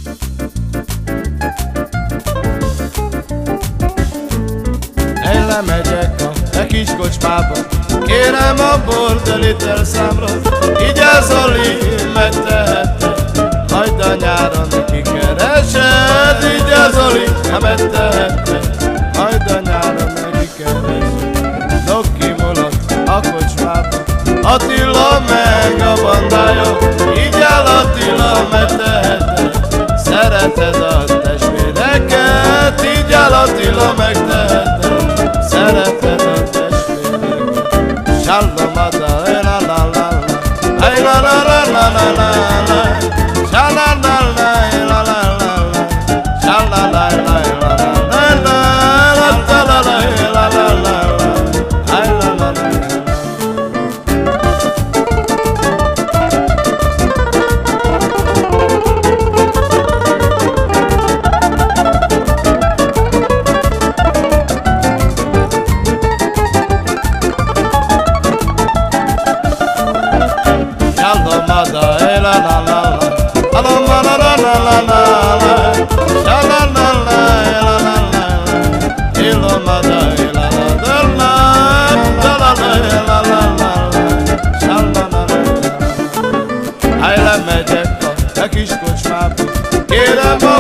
Én lemegyek a te kis kocsmába, kérem a bort a liter számra. Így el Zoli, megtehetted, hagyd a nyáron kikeresed. Így el Zoli, megtehetted, hagyd a nyáron kikeresed. Noki mulat a kocsmába, Attila meg a bandája. Így el Attila, megtehetted, szereted a testvéreket. Így el Attila, megtehetted, szereted a testvéreket. Shalomada, la la la la, ay la la la la la la la, shalala la la la la la, shalala la la la la la, la la la la, ay la la la. Shalomada, la la la la, aloma la la la la la la, shalala la la la la, ilomada la la la la, la la la la, shalala la. Ay lemegyek a te kis kocsmába, kérem a